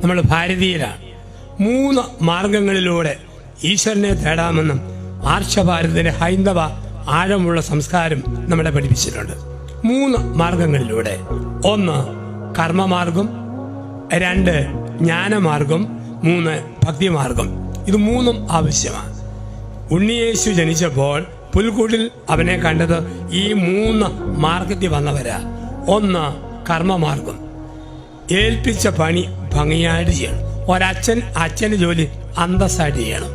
നമ്മൾ ഭാരതീയരാണ്. 3 മാർഗങ്ങളിലൂടെ ഈശ്വരനെ തേടാമെന്നും ആർഷഭാരതത്തിന്റെ ഹൈന്ദവ ആഴമുള്ള സംസ്കാരം നമ്മളെ പഠിപ്പിച്ചിട്ടുണ്ട്. 3 മാർഗങ്ങളിലൂടെ. 1 കർമ്മമാർഗം, 2 ജ്ഞാനമാർഗം, 3 ഭക്തിമാർഗം. ഇത് 3ഉം ആവശ്യമാണ്. ഉണ്ണിയേശു ജനിച്ചപ്പോൾ പുൽക്കൂട്ടിൽ അവനെ കണ്ടത് ഈ 3 മാർഗത്തിൽ വന്നവരാ. 1 കർമ്മമാർഗം, ഏൽപ്പിച്ച പണി ഭംഗിയായിട്ട് ചെയ്യണം. ഒരച്ഛൻ അച്ഛൻ്റെ ജോലി അന്തസ്സായിട്ട് ചെയ്യണം.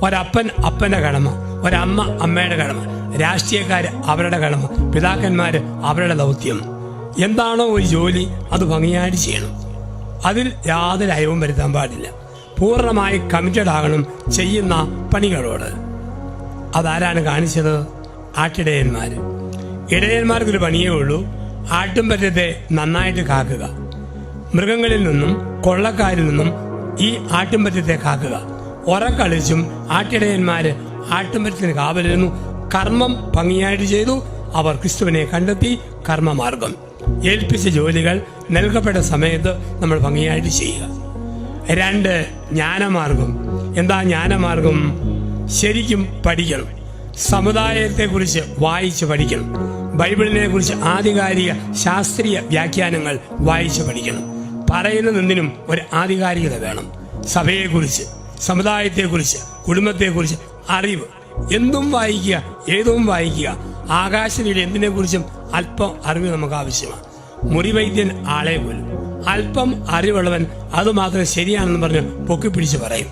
ഒരപ്പൻ അപ്പൻ്റെ കടമ, ഒരമ്മ അമ്മയുടെ കടമ, രാഷ്ട്രീയക്കാര് അവരുടെ കടമ, പിതാക്കന്മാര് അവരുടെ ദൗത്യം. എന്താണോ ഒരു ജോലി അത് ഭംഗിയായിട്ട് ചെയ്യണം. അതിൽ യാതൊരു അയവും വരുത്താൻ പാടില്ല. പൂർണ്ണമായി കമ്മിറ്റഡ് ആകണം ചെയ്യുന്ന പണികളോട്. അതാരാണ് കാണിച്ചത്? ആട്ടിടയന്മാർ. ഇടയന്മാർക്കൊരു പണിയേ ഉള്ളൂ, ആട്ടുംപറ്റത്തെ നന്നായിട്ട് കാക്കുക. മൃഗങ്ങളിൽ നിന്നും കൊള്ളക്കാരിൽ നിന്നും ഈ ആട്ടുംപറ്റത്തെ കാക്കുക. ഉറക്കളിച്ചും ആട്ടിടയന്മാര് ആട്ടുംപറ്റത്തിന് കാവലിരുന്നു. കർമ്മം ഭംഗിയായിട്ട് ചെയ്തു. അവർ ക്രിസ്തുവിനെ കണ്ടെത്തി. കർമ്മമാർഗം, ഏൽപ്പിച്ച ജോലികൾ നൽകപ്പെട്ട സമയത്ത് നമ്മൾ ഭംഗിയായിട്ട് ചെയ്യുക. 2 ജ്ഞാനമാർഗം. എന്താ ജ്ഞാനമാർഗം? ശരിക്കും പഠിക്കണം. സമുദായത്തെക്കുറിച്ച് വായിച്ച് പഠിക്കണം. ബൈബിളിനെ കുറിച്ച് ആധികാരിക ശാസ്ത്രീയ വ്യാഖ്യാനങ്ങൾ വായിച്ച് പഠിക്കണം. പറയുന്നതെന്തിനും ഒരു ആധികാരികത വേണം. സഭയെക്കുറിച്ച്, സമുദായത്തെക്കുറിച്ച്, കുടുംബത്തെക്കുറിച്ച് അറിവ്. എന്തും വായിക്കുക, ഏതും വായിക്കുക. ആകാശത്തിലെ എന്തിനെക്കുറിച്ചും അല്പം അറിവ് നമുക്ക് ആവശ്യമാണ്. മുറിവൈദ്യൻ ആളെ പോലും. അല്പം അറിവുള്ളവൻ അതുമാത്രം ശരിയാണെന്ന് പറഞ്ഞ് പൊക്കിപ്പിടിച്ച് പറയും.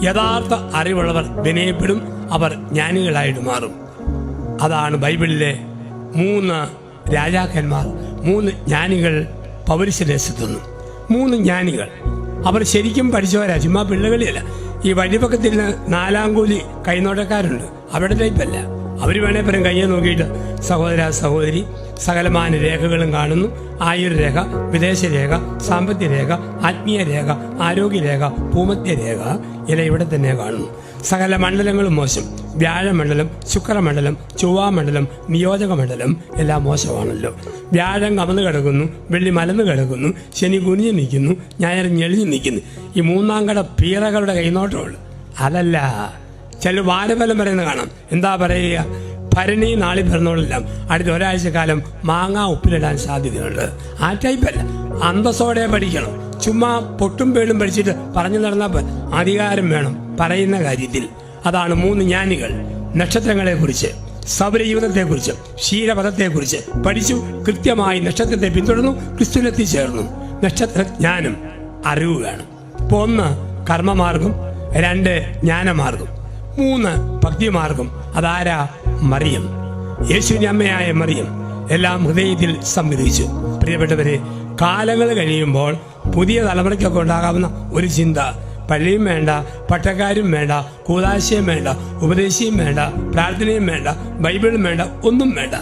യഥാർത്ഥ അറിവുള്ളവർ വിനയപ്പെടും. അവർ ജ്ഞാനികളായിട്ട് മാറും. അതാണ് ബൈബിളിലെ 3 രാജാക്കന്മാർ, 3 ജ്ഞാനികൾ പൗരുഷദേശത്തുന്നു. 3 ജ്ഞാനികൾ. അവർ ശരിക്കും പഠിച്ചവരാ, ചുമ്മാ പിള്ളകളിയല്ല. ഈ വഴിപക്കത്തിൽ 4-ാം കൂലി കൈനോട്ടക്കാരുണ്ട്, അവരുടെ ടൈപ്പല്ല. അവർ വേണേ പറയും കയ്യെ നോക്കിയിട്ട് സഹോദര സഹോദരി സകലമാന രേഖകളും കാണുന്നു. ആയുർരേഖ, വിദേശരേഖ, സാമ്പത്തിക രേഖ, ആത്മീയ രേഖ, ആരോഗ്യരേഖ, ഭൂമധ്യരേഖ ഇതെല്ലാം ഇവിടെ തന്നെ കാണുന്നു. സകല മണ്ഡലങ്ങളും മോശം. വ്യാഴമണ്ഡലം, ശുക്രമണ്ഡലം, ചൊവ്വാമണ്ഡലം, നിയോജക മണ്ഡലം എല്ലാം മോശമാണല്ലോ. വ്യാഴം കമന്ന് കിടക്കുന്നു, വെള്ളി മലന്ന് കിടക്കുന്നു, ശനി കുനിഞ്ഞു നിൽക്കുന്നു, ഞായർ ഞെളിഞ്ഞു നിൽക്കുന്നു. ഈ 3-ാം കട പീറകളുടെ കൈനോട്ടമുള്ളു. അതല്ല, ചില വാരഫലം പറയുന്നത് കാണാം. എന്താ പറയുക? ഭരണി നാളി പിറന്നോളെല്ലാം അടുത്ത ഒരാഴ്ച കാലം മാങ്ങ ഉപ്പിലിടാൻ സാധ്യതയുണ്ട്. ആ ടൈപ്പല്ല. അന്തസ്സോടെ പഠിക്കണം. ചുമ്മാ പൊട്ടും പേടും പഠിച്ചിട്ട് പറഞ്ഞു നടന്നാൽ അധികാരം വേണം പറയുന്ന കാര്യത്തിൽ. അതാണ് 3 ജ്ഞാനികൾ. നക്ഷത്രങ്ങളെക്കുറിച്ച്, സൗരയൂഥത്തെക്കുറിച്ച്, ക്ഷീരപഥത്തെക്കുറിച്ച് പഠിച്ചു. കൃത്യമായി നക്ഷത്രത്തെ പിന്തുടർന്നു, ക്രിസ്തുവിലെത്തിച്ചേർന്നു. നക്ഷത്രജ്ഞാനം, അറിവ് വേണം. ഇപ്പോൾ 1 കർമ്മമാർഗം, 2 ജ്ഞാനമാർഗം, 3 ഭക്തിമാർഗം. അതാരാ? മറിയം, യേശുവിന്റെ അമ്മയായ മറിയം. എല്ലാം ഹൃദയത്തിൽ സംഗ്രഹിച്ചു. പ്രിയപ്പെട്ടവരെ, കാലങ്ങൾ കഴിയുമ്പോൾ പുതിയ തലമുറയ്ക്കൊക്കെ ഉണ്ടാകാവുന്ന ഒരു ചിന്ത: പള്ളിയും വേണ്ട, പട്ടക്കാരും വേണ്ട, കൂതാശയും വേണ്ട, ഉപദേശിയും വേണ്ട, പ്രാർത്ഥനയും വേണ്ട, ബൈബിളും വേണ്ട, ഒന്നും വേണ്ട.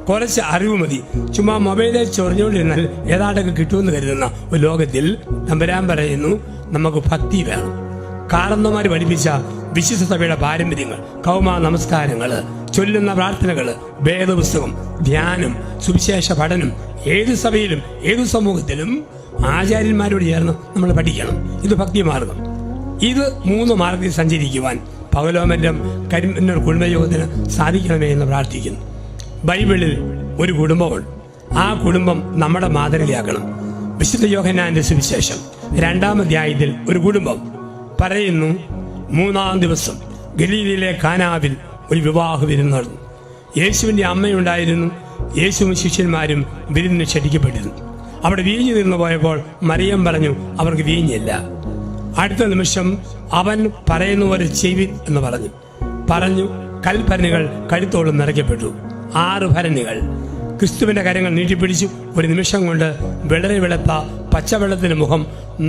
കുറച്ച് അറിവ് മതി. ചുമ്മാ മൊബൈലിൽ ചൊറിഞ്ഞുകൊണ്ടിരുന്നാൽ ഏതാണ്ടൊക്കെ കിട്ടുമെന്ന് കരുതുന്ന ഒരു ലോകത്തിൽ തമ്പുരാൻ പറയുന്നു, നമുക്ക് ഭക്തി വേണം. കാരണന്മാർ പഠിപ്പിച്ച വിശുദ്ധ സഭയുടെ പാരമ്പര്യങ്ങൾ, കൗമാ നമസ്കാരങ്ങൾ, ചൊല്ലുന്ന പ്രാർത്ഥനകൾ, വേദപുസ്തകം, ധ്യാനം, സുവിശേഷ പഠനം ഏത് സഭയിലും ഏതു സമൂഹത്തിലും ആചാര്യന്മാരോട് ചേർന്ന് നമ്മൾ പഠിക്കണം. ഇത് ഭക്തിമാർഗം. ഇത് 3 മാർഗത്തിൽ സഞ്ചരിക്കുവാൻ പകലോമന്റം കരിമന്നൂർ കുടുംബയോഗത്തിന് സാധിക്കണമേ എന്ന് പ്രാർത്ഥിക്കുന്നു. ബൈബിളിൽ ഒരു കുടുംബമുണ്ട്. ആ കുടുംബം നമ്മുടെ മാതൃകയാക്കണം. വിശുദ്ധ യോഹന്നാന്റെ സുവിശേഷം 2-ാം അധ്യായത്തിൽ ഒരു കുടുംബം പറയുന്നു, 3-ാം ദിവസം ഗലീലയിലെ കാനാവിൽ ഒരു വിവാഹ വിരുന്ന് നടന്നു. യേശുവിന്റെ അമ്മയുണ്ടായിരുന്നു. യേശുവും ശിഷ്യന്മാരും വിരുന്നിന് ക്ഷണിക്കപ്പെട്ടിരുന്നു. അവിടെ വീഞ്ഞു തീർന്നു പോയപ്പോൾ മറിയം പറഞ്ഞു, അവർക്ക് വീഞ്ഞില്ല. അടുത്ത നിമിഷം അവൻ പറയുന്ന പോലെ ചെയ്യുവിൻ എന്ന് പറഞ്ഞു. കൽഭരണികൾ കഴുത്തോളം നിറയ്ക്കപ്പെട്ടു. 6 ഭരണികൾ. ക്രിസ്തുവിന്റെ കരങ്ങൾ നീട്ടിപ്പിടിച്ചു. ഒരു നിമിഷം കൊണ്ട് വെള്ളരി വെളുത്ത പച്ചവെള്ളത്തിന്റെ മുഖം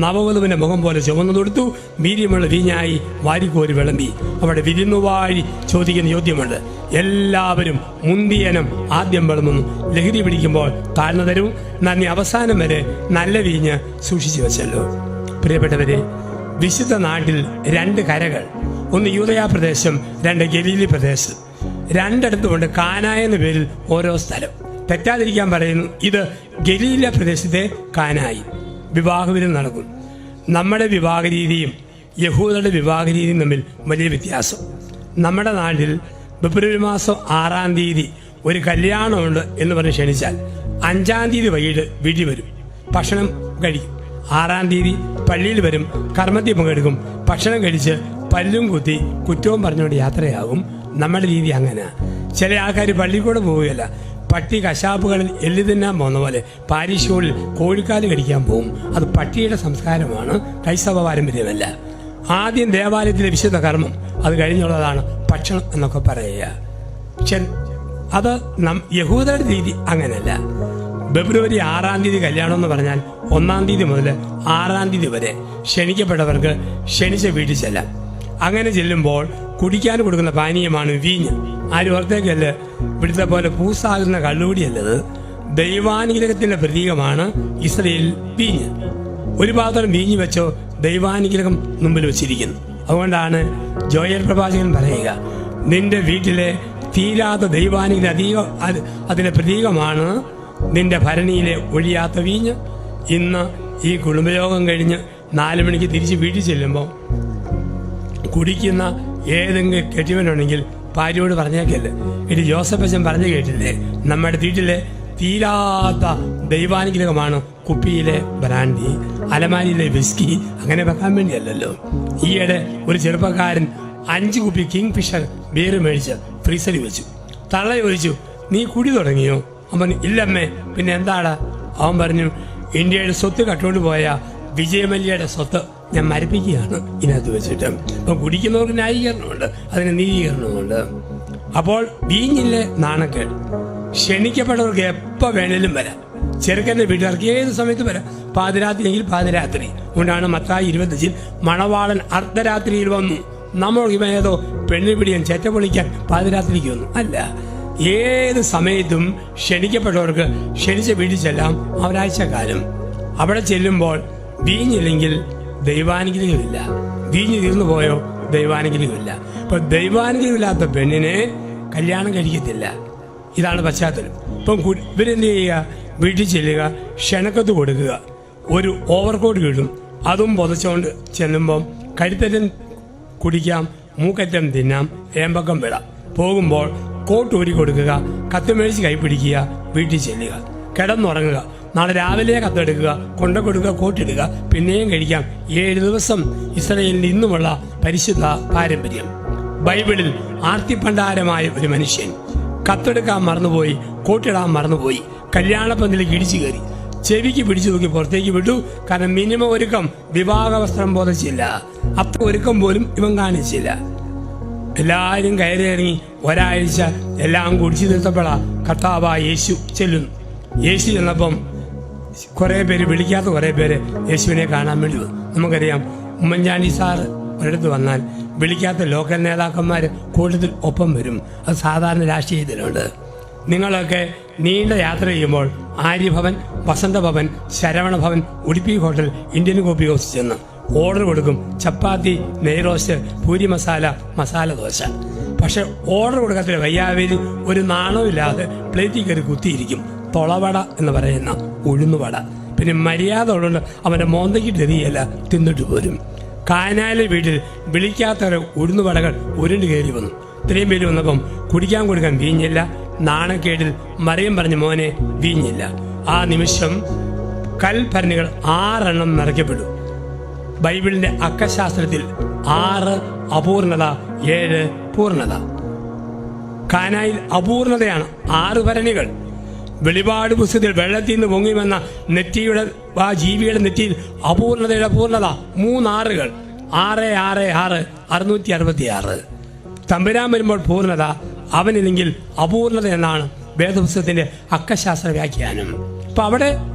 നവവധുവിന്റെ മുഖം പോലെ ചുവന്നു കൊടുത്തു. വീര്യമുള്ള വീഞ്ഞായി വാരിക്കോരി വിളമ്പി. അവിടെ വിരുന്നുവാഴി ചോദിക്കുന്ന ചോദ്യമുണ്ട്. എല്ലാവരും മുന്തിയനം ആദ്യം വിളമ്പുന്നു. ലഹരി പിടിക്കുമ്പോൾ താഴ്ന്നു തരും. നന്ദി അവസാനം വരെ നല്ല വീഞ്ഞ് സൂക്ഷിച്ചു വെച്ചല്ലോ. പ്രിയപ്പെട്ടവരെ, വിശുദ്ധ നാട്ടിൽ 2 കരകൾ. ഒന്ന് യൂദയാ പ്രദേശം, 2 ഗലീലി പ്രദേശം. 2 കാനാ എന്ന പേരിൽ ഓരോ സ്ഥലം. തെറ്റാതിരിക്കാൻ പറയുന്നു, ഇത് ഗലീല പ്രദേശത്തെ കാനായി. വിവാഹവിരുന്ന് നടക്കും. നമ്മുടെ വിവാഹ രീതിയും യഹൂദരുടെ വിവാഹ രീതിയും തമ്മിൽ വലിയ വ്യത്യാസം. നമ്മുടെ നാട്ടിൽ ഫെബ്രുവരി മാസം 6-ാം തീയതി ഒരു കല്യാണമുണ്ട് എന്ന് പറഞ്ഞ് ക്ഷണിച്ചാൽ 5-ാം തീയതി വൈകിട്ട് വീട്ടിൽ വരും, ഭക്ഷണം കഴിക്കും. 6-ാം തീയതി പള്ളിയിൽ വരും, കർമ്മത്തിൽ പങ്കെടുക്കും, ഭക്ഷണം കഴിച്ച് പല്ലും കുത്തി കുറ്റവും പറഞ്ഞുകൊണ്ട് യാത്രയാകും. നമ്മുടെ രീതി അങ്ങനെ. ചില ആൾക്കാർ പള്ളിയിൽ കൂടെ പോവുകയല്ല, പട്ടി കശാപ്പുകളിൽ എല്ലു തിന്നാൻ പോകുന്ന പോലെ പാരിഷുകളിൽ കോഴിക്കാല് കടിക്കാൻ പോകും. അത് പട്ടിയുടെ സംസ്കാരമാണ്, ക്രൈസ്തവ പാരമ്പര്യമല്ല. ആദ്യം ദേവാലയത്തിലെ വിശുദ്ധ കർമ്മം, അത് കഴിഞ്ഞുള്ളതാണ് ഭക്ഷണം എന്നൊക്കെ പറയുക. അത് യഹൂദരുടെ രീതി അങ്ങനെയല്ല. ഫെബ്രുവരി 6-ാം തീയതി കല്യാണം എന്ന് പറഞ്ഞാൽ 1-ാം തീയതി മുതൽ 6-ാം തീയതി വരെ ക്ഷണിക്കപ്പെട്ടവർക്ക് ക്ഷണിച്ച വീട്ടിൽ ചെല്ലാം. അങ്ങനെ ചെല്ലുമ്പോൾ കുടിക്കാൻ കൊടുക്കുന്ന പാനീയമാണ് വീഞ്ഞ്. ആരും ഓർത്തേക്കല്ല, ഇവിടുത്തെ പോലെ പൂസാകുന്ന കള്ളുകൂടിയല്ലത്. ദൈവാനുഗ്രഹത്തിന്റെ പ്രതീകമാണ് ഇസ്രയേൽ വീഞ്ഞ്. ഒരു പാത്രം വീഞ്ഞ് വെച്ചോ ദൈവാനുഗ്രഹം മുമ്പിൽ വെച്ചിരിക്കുന്നു. അതുകൊണ്ടാണ് ജോയൽ പ്രവാചകൻ പറയുക, നിന്റെ വീട്ടിലെ തീരാത്ത ദൈവാനുഗ്രഹം അതിന്റെ പ്രതീകമാണ് നിന്റെ ഭരണിയിലെ ഒഴിയാത്ത വീഞ്ഞ്. ഇന്ന് ഈ കുടുംബയോഗം കഴിഞ്ഞ് 4 മണിക്ക് തിരിച്ച് വീട്ടിൽ ചെല്ലുമ്പോൾ കുടിക്കുന്ന ഏതെങ്കിലും കെട്ടിയവനുണ്ടെങ്കിൽ ഭാര്യയോട് പറഞ്ഞേക്കല്ലേ, ഇനി ജോസഫ് അച്ഛൻ പറഞ്ഞു കേട്ടില്ലേ, നമ്മുടെ വീട്ടിലെ തീരാത്ത ദൈവാനുഗ്രഹമാണ് കുപ്പിയിലെ ബ്രാൻഡി, അലമാരിയിലെ വിസ്കി. അങ്ങനെ വെക്കാൻ വേണ്ടിയല്ലല്ലോ. ഈയിടെ ഒരു ചെറുപ്പക്കാരൻ 5 കുപ്പി കിങ് ഫിഷർ ബിയർ മേടിച്ച് ഫ്രീസറിൽ വെച്ചു. തള്ള ചോദിച്ചു, നീ കുടി തുടങ്ങിയോ? അവൻ ഇല്ലമ്മേ, പിന്നെ എന്താടാ? അവൻ പറഞ്ഞു, ഇന്ത്യയുടെ സ്വത്ത് കട്ടുകൊണ്ട് പോയ വിജയമല്യയുടെ സ്വത്ത് ഞാൻ മരപ്പിക്കുകയാണ് ഇതിനകത്ത് വെച്ചിട്ട്. അപ്പം കുടിക്കുന്നവർക്ക് ന്യായീകരണമുണ്ട്, അതിന് നീതീകരണമുണ്ട്. അപ്പോൾ വീഞ്ഞില്ലേ നാണക്കേട്. ക്ഷണിക്കപ്പെട്ടവർക്ക് എപ്പോൾ വേണേലും വരാം. ചെറുക്കൻ്റെ വീട്ടുകാർക്ക് ഏത് സമയത്ത് വരാം. പാതിരാത്രി എങ്കിൽ പാതിരാത്രി. അതുകൊണ്ടാണ് മത്തായി 25 മണവാളൻ അർദ്ധരാത്രിയിൽ വന്നു. നമ്മൾ ഇവനേതോ പെണ്ണുപിടിയൻ ചെറ്റ പൊളിക്കാൻ പാതിരാത്രിക്ക് വന്നു അല്ല. ഏത് സമയത്തും ക്ഷണിക്കപ്പെട്ടവർക്ക് ക്ഷണിച്ച വീട്ടിൽ ചെല്ലാം. ഒരാഴ്ചക്കാലം അവിടെ ചെല്ലുമ്പോൾ വീഞ്ഞില്ലെങ്കിൽ ദൈവാനുഗ്രഹമില്ല. വീഞ്ഞ് തീർന്നു പോയോ ദൈവാനുഗ്രഹമില്ല. ഇപ്പൊ ദൈവാനുഗ്രഹമില്ലാത്ത പെണ്ണിനെ കല്യാണം കഴിക്കത്തില്ല. ഇതാണ് പശ്ചാത്തലം. ഇപ്പം ഇവരെന്ത് ചെയ്യുക? വീട്ടിൽ ചെല്ലുക, ക്ഷണക്കത്ത് കൊടുക്കുക, ഒരു ഓവർകോട്ട് കിട്ടും, അതും പൊതച്ചുകൊണ്ട് ചെല്ലുമ്പം കഴുത്തറ്റം കുടിക്കാം, മൂക്കറ്റം തിന്നാം, ഏമ്പക്കം വിടാം. പോകുമ്പോൾ കോട്ട് ഊരി കൊടുക്കുക, കത്ത് മേടിച്ച് കൈപ്പിടിക്കുക, വീട്ടിൽ ചെല്ലുക, കിടന്നുറങ്ങുക. നാളെ രാവിലെ കത്തെടുക്കുക, കൊണ്ട കൊടുക്കുക, കോട്ടിടുക, പിന്നെയും കഴിക്കാം. 7 ദിവസം ഇസ്രായേലിൽ ഇന്നുമുള്ള പരിശുദ്ധ പാരമ്പര്യം. ബൈബിളിൽ ആർത്തിപ്പണ്ടാരമായ ഒരു മനുഷ്യൻ കത്തെടുക്കാൻ മറന്നുപോയി, കോട്ടിടാൻ മറന്നുപോയി, കല്യാണപ്പന്തലിലേക്ക് ഇടിച്ചു കയറി, ചെവിക്ക് പിടിച്ചു നോക്കി പുറത്തേക്ക് വിട്ടു. കാരണം മിനിമം ഒരുക്കം, വിവാഹ വസ്ത്രം പോതച്ചില്ല, അത്ര ഒരുക്കം പോലും ഇവൻ കാണിച്ചില്ല. എല്ലാവരും കയറി ഇറങ്ങി. ഒരാഴ്ച എല്ലാം കുടിച്ചു നിർത്തപ്പെടാ കർത്താവായ യേശു ചെല്ലുന്നു. യേശു ചെന്നപ്പം കുറെ പേര്, വിളിക്കാത്ത കുറെ പേര് യേശുവിനെ കാണാൻ വേണ്ടി വന്നു. നമുക്കറിയാം, ഉമ്മൻചാണ്ടി സാറ് ഒരിടത്ത് വന്നാൽ വിളിക്കാത്ത ലോക്കൽ നേതാക്കന്മാർ കൂട്ടത്തിൽ ഒപ്പം വരും. അത് സാധാരണ രാഷ്ട്രീയത്തിലുണ്ട്. നിങ്ങളൊക്കെ നീണ്ട യാത്ര ചെയ്യുമ്പോൾ Arya Bhavan, Vasantha Bhavan, Saravana Bhavan, Udupi hotel, Indian coffee house ചെന്ന് ഓർഡർ കൊടുക്കും. ചപ്പാത്തി, നെയ്റോസ്റ്റ്, പൂരി മസാല, മസാല ദോശ. പക്ഷെ ഓർഡർ കൊടുക്കാത്ത വയ്യാവേലി ഒരു നാണമില്ലാതെ പ്ലേറ്റിൽ കയറി കുത്തിയിരിക്കും. തൊളവട എന്ന് പറയുന്ന ഉഴുന്നുവട. പിന്നെ മര്യാദ ഉള്ളത് അവന്റെ മോന്തയ്ക്ക് തെറിയല്ല, തിന്നിട്ട് പോരും. കാനായിലെ വീട്ടിൽ വിളിക്കാത്തവരെ ഉഴുന്നുവടകൾ ഉരുണ്ട് കയറി വന്നു. ഇത്രയും പേര് വന്നപ്പം കുടിക്കാൻ കൊടുക്കാൻ വീഞ്ഞില്ല. നാണക്കേടിൽ മറിയം പറഞ്ഞു, മോനെ വീഞ്ഞില്ല. ആ നിമിഷം കൽഭരണികൾ 6 എണ്ണം നിറയ്ക്കപ്പെട്ടു. ബൈബിളിന്റെ അക്കശാസ്ത്രത്തിൽ 6 അപൂർണത, 7 പൂർണ്ണത. കാനായിൽ അപൂർണതയാണ് 6 ഭരണികൾ. വെളിപാട് പുസ്തകത്തിൽ വെള്ളത്തിൽ നിന്ന് പൊങ്ങി വന്ന നെറ്റിയുടെ ആ ജീവിയുടെ നെറ്റിയിൽ അപൂർണതയുടെ പൂർണ്ണത 3 ആറുകൾ. 6 6 6 666. തമ്പുരാൻ വരുമ്പോൾ പൂർണ്ണത, അവനില്ലെങ്കിൽ അപൂർണത എന്നാണ് വേദപുസ്തകത്തിന്റെ അക്കശാസ്ത്ര വ്യാഖ്യാനം. അപ്പൊ അവിടെ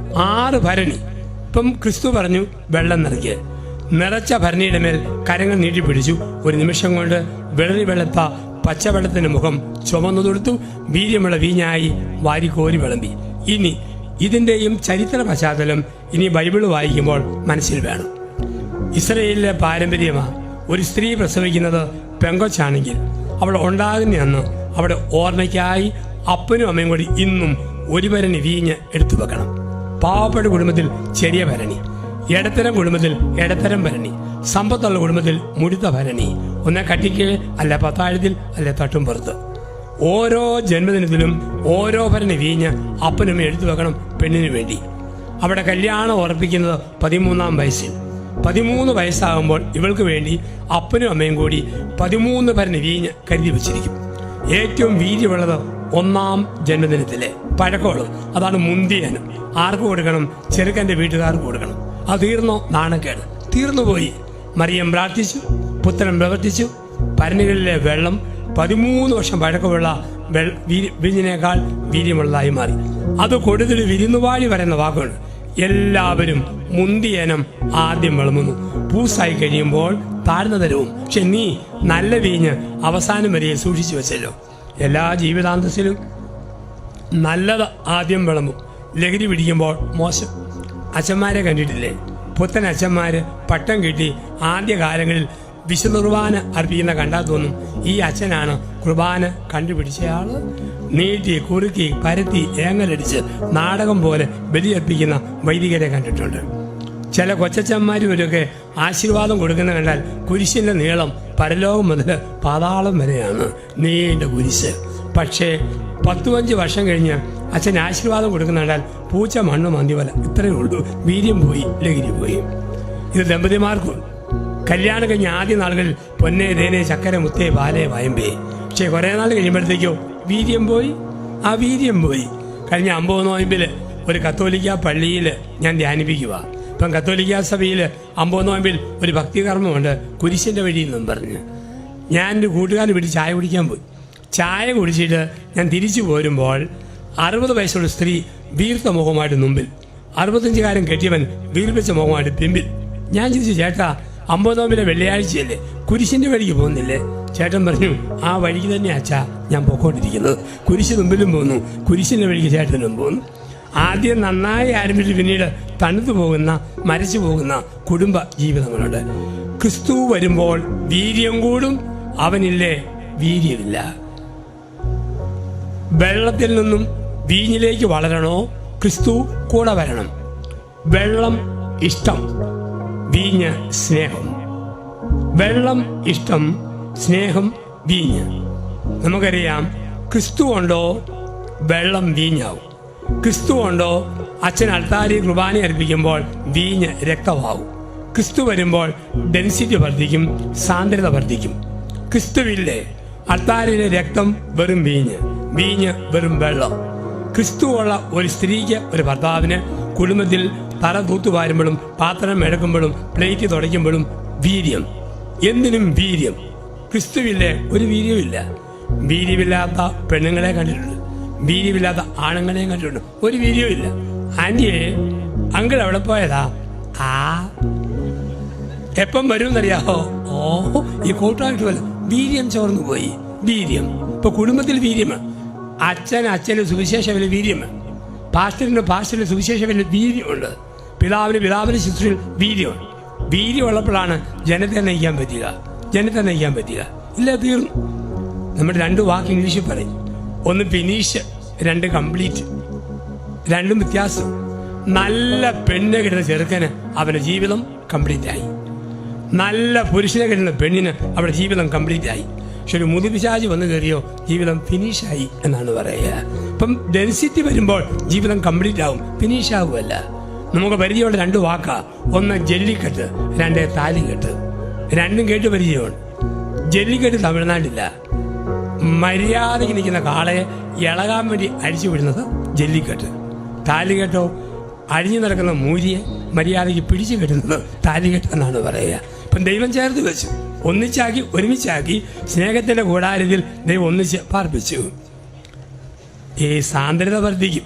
6 ഭരണി. ഇപ്പം ക്രിസ്തു പറഞ്ഞു വെള്ളം നിറയ്ക്ക്. നിറച്ച ഭരണിയുടെ മേൽ കരങ്ങൾ നീട്ടിപ്പിടിച്ചു. ഒരു നിമിഷം കൊണ്ട് വെള്ളി വെളുത്ത പച്ചവെള്ളത്തിന്റെ മുഖം ചുമന്നു തൊടുത്തു. വീര്യമുള്ള വീഞ്ഞായി വാരിക്കോരി വിളമ്പി. ഇനി ഇതിന്റെയും ചരിത്ര പശ്ചാത്തലം ഇനി ബൈബിൾ വായിക്കുമ്പോൾ മനസ്സിൽ വേണം. ഇസ്രയേലിലെ പാരമ്പര്യമാണ്, ഒരു സ്ത്രീ പ്രസവിക്കുന്നത് പെങ്കൊച്ചാണെങ്കിൽ അവൾ ഉണ്ടാകുന്ന അന്ന് അവിടെ ഓർമ്മയ്ക്കായി അപ്പനും അമ്മയും കൂടി ഇന്നും 1 ഭരണി വീഞ്ഞ് എടുത്തു വെക്കണം. പാവപ്പെട്ട കുടുംബത്തിൽ ചെറിയ ഭരണി. ഇടത്തരം കുടുംബത്തിൽ ഇടത്തരം ഭരണി, സമ്പത്തുള്ള കുടുംബത്തിൽ മുഴുത്ത ഭരണി, ഒന്നെ കട്ടിക്ക് അല്ല പത്താഴത്തിൽ അല്ല തട്ടും പുറത്ത്. ഓരോ ജന്മദിനത്തിലും ഓരോ ഭരണി വീഞ്ഞ് അപ്പനും എടുത്തു വെക്കണം പെണ്ണിന് വേണ്ടി. അവിടെ കല്യാണം ഉറപ്പിക്കുന്നത് 13-ാം വയസ്സിൽ. 13 വയസ്സാകുമ്പോൾ ഇവൾക്ക് വേണ്ടി അപ്പനും അമ്മയും കൂടി 13 ഭരണി വീഞ്ഞ് കരുതി വെച്ചിരിക്കും. ഏറ്റവും വീര്യമുള്ളത് 1-ാം ജന്മദിനത്തിലെ പഴക്കമുള്ളത്, അതാണ് മുന്തിയനം. ആർക്ക് കൊടുക്കണം? ചെറുക്കൻ്റെ വീട്ടുകാർക്ക് കൊടുക്കണം. അത് തീർന്നോ? നാണക്കേട് തീർന്നുപോയി. മറിയം പ്രാർത്ഥിച്ചു, പുത്രൻ പ്രവർത്തിച്ചു. ഭരണികളിലെ വെള്ളം 13 വർഷം പഴക്കമുള്ള വീഞ്ഞിനേക്കാൾ വീര്യമുള്ളതായി മാറി. അത് കൊടുതിൽ വിരുന്നുവാഴി പറയുന്ന വാക്കുണ്ട്. എല്ലാവരും മുന്തിയനം ആദ്യം വിളമ്പുന്നു, പൂസായി കഴിയുമ്പോൾ താഴ്ന്ന തരവും. പക്ഷെ നീ നല്ല വീഞ്ഞ് അവസാനം വരെ സൂക്ഷിച്ചു വെച്ചല്ലോ. എല്ലാ ജീവിതാന്തസ്സിലും നല്ലത് ആദ്യം വിളമ്പും. ലഹരി പിടിക്കുമ്പോൾ മോശം. അച്ഛന്മാരെ കണ്ടിട്ടില്ലേ? പുത്തൻ അച്ഛന്മാര് പട്ടം കിട്ടി ആദ്യ കാലങ്ങളിൽ വിശുദ്ധ കുർബാന അർപ്പിക്കുന്ന കണ്ടാൽ തോന്നും ഈ അച്ഛനാണ് കുർബാന കണ്ടുപിടിച്ചയാള്. നീട്ടി കുറുക്കി പരത്തി ഏങ്ങലടിച്ച് നാടകം പോലെ ബലിയർപ്പിക്കുന്ന വൈദികരെ കണ്ടിട്ടുണ്ട്. ചില കൊച്ചച്ചന്മാരൊക്കെ ആശീർവാദം കൊടുക്കുന്ന കണ്ടാൽ കുരിശിന്റെ നീളം പരലോകം മുതൽ പാതാളം വരെയാണ്, നീണ്ട കുരിശ്. പക്ഷേ 15 വർഷം കഴിഞ്ഞ് അച്ഛൻ ആശീർവാദം കൊടുക്കുന്ന കണ്ടാൽ പൂച്ച മണ്ണ് മന്തിവല, ഇത്രയേ ഉള്ളൂ. വീര്യം പോയി, ലഹരി പോയി. ഇത് ദമ്പതിമാർക്കും. കല്യാണം കഴിഞ്ഞ ആദ്യ നാളുകളിൽ പൊന്നേ തേനെ ചക്കര മുത്തേ പാലേ വയമ്പേ. പക്ഷേ കുറേ നാൾ കഴിയുമ്പോഴത്തേക്കോ വീര്യം പോയി, ആ വീര്യം പോയി. കഴിഞ്ഞ 50 നോയമ്പിൽ ഒരു കത്തോലിക്ക പള്ളിയിൽ ഞാൻ ധ്യാനിപ്പിക്കുക. ഇപ്പം കത്തോലിക്ക സഭയിൽ 50 നോയമ്പിൽ ഒരു ഭക്തികർമ്മമുണ്ട്, കുരിശിൻ്റെ വഴി എന്നും പറഞ്ഞ്. ഞാൻ എൻ്റെ കൂട്ടുകാരൻ വീട്ടിൽ ചായ കുടിക്കാൻ പോയി. ചായ കുടിച്ചിട്ട് ഞാൻ തിരിച്ചു പോരുമ്പോൾ 60 വയസ്സുള്ള സ്ത്രീ വീർത്ത മുഖമായിട്ട് മുമ്പിൽ, 65കാരൻ കെട്ടിയവൻ വീർപ്പിച്ച മുഖമായിട്ട് പിമ്പിൽ. ഞാൻ ചോദിച്ചു, ചേട്ടാ 50 നോമ്പിലെ വെള്ളിയാഴ്ചയല്ലേ, കുരിശിൻ്റെ വഴിക്ക് പോകുന്നില്ലേ? ചേട്ടൻ പറഞ്ഞു, ആ വഴിക്ക് തന്നെ അച്ഛാ ഞാൻ പോയിക്കൊണ്ടിരിക്കുന്നത്. കുരിശ് മുമ്പിലും പോന്നു, കുരിശിൻ്റെ വഴിക്ക് ചേട്ടനും പോന്നു. ആദ്യം നന്നായി ആരംഭിച്ച് പിന്നീട് തണുത്തു പോകുന്ന മരിച്ചു പോകുന്ന കുടുംബ ജീവിതങ്ങളുണ്ട്. ക്രിസ്തു വരുമ്പോൾ വീര്യം കൂടും, അവനില്ലേ വീര്യമില്ല. വെള്ളത്തിൽ നിന്നും വീഞ്ഞിലേക്ക് വളരണോ? ക്രിസ്തു കൂടെ വരണം. വെള്ളം ഇഷ്ടം, വീഞ്ഞ് സ്നേഹം. വെള്ളം ഇഷ്ടം, സ്നേഹം വീഞ്ഞ്. നമുക്കറിയാം, ക്രിസ്തു ഉണ്ടോ വെള്ളം വീഞ്ഞാവും. ക്രിസ്തു ഉണ്ടോ അച്ഛൻ അൾത്താരി കുർബാന അർപ്പിക്കുമ്പോൾ വീഞ്ഞ് രക്തമാവും. ക്രിസ്തു വരുമ്പോൾ ഡെൻസിറ്റി വർദ്ധിക്കും, സാന്ദ്രത വർദ്ധിക്കും. ക്രിസ്തുവില്ലേ അൾത്താരിലെ രക്തം വെറും വീഞ്ഞ്, വീഞ്ഞ് വെറും വെള്ളം. ക്രിസ്തുവുള്ള ഒരു സ്ത്രീക്ക്, ഒരു ഭർത്താവിന് കുടുംബത്തിൽ തല തൂത്തുവാരുമ്പോഴും പാത്രം എടുക്കുമ്പോഴും പ്ലേറ്റ് തുടയ്ക്കുമ്പോഴും വീര്യം. എന്തിനും വീര്യം. ക്രിസ്തുവില്ലേ ഒരു വീര്യമില്ല. വീര്യമില്ലാത്ത പെണ്ണുങ്ങളെ കണ്ടിട്ടുണ്ട്, വീര്യമില്ലാത്ത ആണുങ്ങളെയും കണ്ടിട്ടുണ്ട്, ഒരു വീര്യമില്ല. ആന്റിയെ അങ്കിൾ എവിടെ പോയതാ? ആ എപ്പം വരുമെന്നറിയാമോ? ഓ ഈ കൂട്ടായിട്ട് വല്ല വീര്യം ചോർന്നു പോയി. വീര്യം ഇപ്പൊ കുടുംബത്തിൽ വീര്യമാണ്. അച്ഛന് സുവിശേഷ വില വീര്യമാണ്. പാസ്റ്ററിന് സുവിശേഷ വില വീര്യമുണ്ട്. പിതാവിന് ശുശ്രൂഷയിൽ വീര്യമുണ്ട്. വീര്യമുള്ളപ്പോഴാണ് ജനത്തെ നയിക്കാൻ പറ്റുക. ഇല്ല, തീർന്നു. നമ്മൾ 2 വാക്ക് ഇംഗ്ലീഷിൽ പറയും. ഒന്ന് ഫിനിഷ്, 2 കംപ്ലീറ്റ്. രണ്ടും വ്യത്യാസം. നല്ല പെണ്ണ് കിട്ടുന്ന ചെറുക്കന് അവന്റെ ജീവിതം കംപ്ലീറ്റ് ആയി. നല്ല പുരുഷനെ കിട്ടുന്ന പെണ്ണിന് അവരുടെ ജീവിതം കംപ്ലീറ്റ് ആയി. പക്ഷെ ഒരു മുതുപിശാച് വന്നു കയറിയോ ജീവിതം ഫിനിഷായി എന്നാണ് പറയുക. ഇപ്പം ഡെൻസിറ്റി വരുമ്പോൾ ജീവിതം കംപ്ലീറ്റ് ആവും, ഫിനിഷ് ആവുമല്ല. നമുക്ക് പരിചയമുള്ള 2 വാക്കാ. ഒന്ന് ജല്ലിക്കെട്ട്, 2 താലിക്കെട്ട്. രണ്ടും കേട്ട് പരിചയമുണ്ട്. ജല്ലിക്കെട്ട് തമിഴ്നാട്ടില്ല. മര്യാദയ്ക്ക് നിൽക്കുന്ന കാളയെ ഇളകാൻ വേണ്ടി അഴിച്ചു വിടുന്നത് ജല്ലിക്കെട്ട്. താലികെട്ടോ അഴിഞ്ഞു നടക്കുന്ന മൂരിയെ മര്യാദയ്ക്ക് പിടിച്ചു കെട്ടുന്നത് താലികെട്ട് എന്നാണ് പറയുക. ഇപ്പം ദൈവം ചേർത്ത് വെച്ചു, ഒരുമിച്ചാക്കി സ്നേഹത്തിന്റെ കൂടാരത്തിൽ ദൈവം ഒന്നിച്ച് പാർപ്പിച്ചു. ഈ സാന്ദ്രത വർദ്ധിക്കും.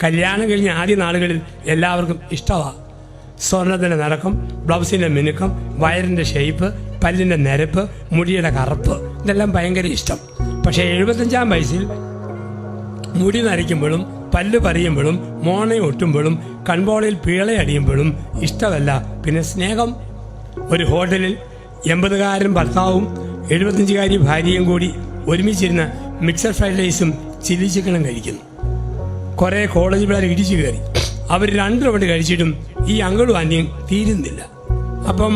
കല്യാണം കഴിഞ്ഞ ആദ്യ നാളുകളിൽ എല്ലാവർക്കും ഇഷ്ടമാണ്. സ്വർണത്തിന്റെ നിറക്കം, ബ്ലൗസിന്റെ മിനുക്കം, വയറിന്റെ ഷേപ്പ്, പല്ലിന്റെ നിരപ്പ്, മുടിയുടെ കറുപ്പ്, ഇതെല്ലാം ഭയങ്കര ഇഷ്ടം. പക്ഷെ 75-ാം വയസ്സിൽ മുടി നരയ്ക്കുമ്പോഴും പല്ല് പറിയുമ്പോഴും മോണ ഒട്ടുമ്പോഴും കൺപോളയിൽ പീളയടിയുമ്പോഴും ഇഷ്ടമല്ല. പിന്നെ സ്നേഹം. ഒരു ഹോട്ടലിൽ 80കാരൻ ഭർത്താവും 75കാരി ഭാര്യയും കൂടി ഒരുമിച്ചിരുന്ന് മിക്സഡ് ഫ്രൈഡ് റൈസും ചില്ലി ചിക്കനും കഴിക്കുന്നു. കുറെ കോളേജ് പിള്ളേർ ഇടിച്ചു കയറി. അവർ 2 റൗണ്ട് കഴിച്ചിട്ടും ഈ അങ്കിളും ആന്റിയും തീരുന്നില്ല. അപ്പം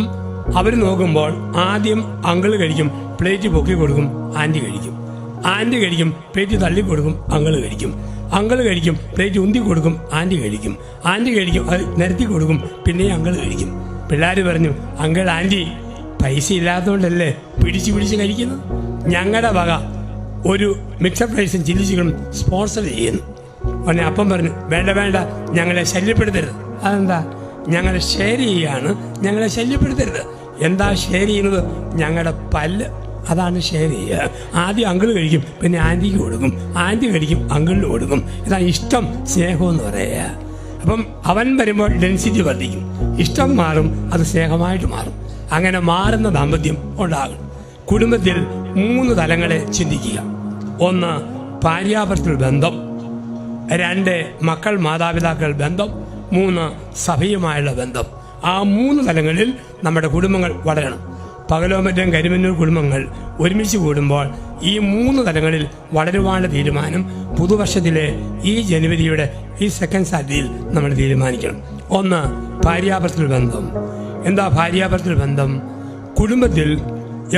അവർ നോക്കുമ്പോൾ ആദ്യം അങ്കിള് കഴിക്കും, പ്ലേറ്റ് പൊക്കി കൊടുക്കും, ആന്റി കഴിക്കും. ആന്റി കഴിക്കും, പ്ലേറ്റ് തള്ളി കൊടുക്കും, അങ്കിള് കഴിക്കും. അങ്കിള് കഴിക്കും, പ്ലേറ്റ് ഉന്തി കൊടുക്കും, ആന്റി കഴിക്കും. ആന്റി കഴിക്കും, അത് നിരത്തി കൊടുക്കും, പിന്നെയും അങ്കിള് കഴിക്കും. പിള്ളേർ പറഞ്ഞു, അങ്കിൾ ആന്റി പൈസ ഇല്ലാത്തതുകൊണ്ടല്ലേ പിടിച്ച് കഴിക്കുന്നത്. ഞങ്ങളുടെ വക ഒരു മിക്സഡ് റൈസും ചില്ലി ചിക്കനും സ്പോൺസർ ചെയ്യുന്നു. ഉടനെ അപ്പം പറഞ്ഞു, വേണ്ട, ഞങ്ങളെ ശല്യപ്പെടുത്തരുത്. അതെന്താ? ഞങ്ങളെ ഷെയർ ചെയ്യുകയാണ്, ഞങ്ങളെ ശല്യപ്പെടുത്തരുത്. എന്താ ഷെയർ ചെയ്യുന്നത്? ഞങ്ങളുടെ പല്ല്, അതാണ് ഷെയർ ചെയ്യുക. ആദ്യം അങ്കിള് കഴിക്കും, പിന്നെ ആന്റിക്ക് കൊടുക്കും, ആന്റി കഴിക്കും, അങ്കിളിന് കൊടുക്കും. ഇതാണ് ഇഷ്ടം, സ്നേഹം എന്ന് പറയുക. അപ്പം അവൻ വരുമ്പോൾ ഡെൻസിറ്റി വർദ്ധിക്കും, ഇഷ്ടം മാറും, അത് സ്നേഹമായിട്ട് മാറും. അങ്ങനെ മാറുന്ന ദാമ്പത്യം ഉണ്ടാകും. കുടുംബത്തിൽ 3 തലങ്ങളെ ചിന്തിക്കുക. 1 ഭാര്യാഭർത്തൃ ബന്ധം, 2 മക്കൾ മാതാപിതാക്കൾ ബന്ധം, 3 സഭയുമായുള്ള ബന്ധം. ആ 3 തലങ്ങളിൽ നമ്മുടെ കുടുംബങ്ങൾ വളരണം. പകലോമറ്റം കരിമന്നൂർ കുടുംബങ്ങൾ ഒരുമിച്ച് കൂടുമ്പോൾ ഈ 3 തലങ്ങളിൽ വളരുവാനുള്ള തീരുമാനം പുതുവർഷത്തിലെ ഈ ജനുവരിയുടെ ഈ സെക്കൻഡ് സാറ്റർഡേയിൽ നമ്മൾ തീരുമാനിക്കണം. 1 ഭാര്യാഭർത്തൃ ബന്ധം. എന്താ ഭാര്യാഭർത്തൃ ബന്ധം? കുടുംബത്തിൽ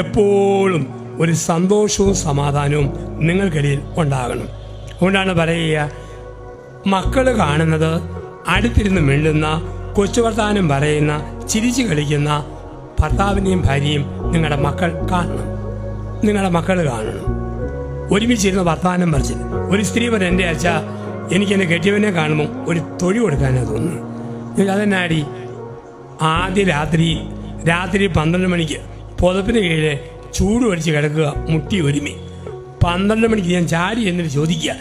എപ്പോഴും ഒരു സന്തോഷവും സമാധാനവും നിങ്ങൾക്കിടയിൽ ഉണ്ടാകണം. അതുകൊണ്ടാണ് പറയുക, മക്കൾ കാണുന്നത് അടുത്തിരുന്ന് മിണ്ടുന്ന, കൊച്ചുവർത്താനം പറയുന്ന, ചിരിച്ചു കളിക്കുന്ന ഭർത്താവിനെയും ഭാര്യയും നിങ്ങളുടെ മക്കൾ കാണണം. നിങ്ങളുടെ മക്കൾ കാണണം. ഒരുമിച്ചിരുന്ന് വർത്താനം പറിച്ചില്ല. ഒരു സ്ത്രീ പറഞ്ഞ, എൻ്റെ അച്ഛ എനിക്ക് എന്നെ കെട്ടിയവനെ കാണുമ്പോൾ ഒരു തൊഴി കൊടുക്കാനാണ് തോന്നുന്നു. അതെന്നാടി? ആദ്യ രാത്രി 12 മണിക്ക് പുതപ്പിന് കീഴെ ചൂട് ഒഴിച്ച് കിടക്കുക, മുട്ടി ഒരുമി. 12 മണിക്ക് ഞാൻ ചാടി എന്നിട്ട് ചോദിക്കുക,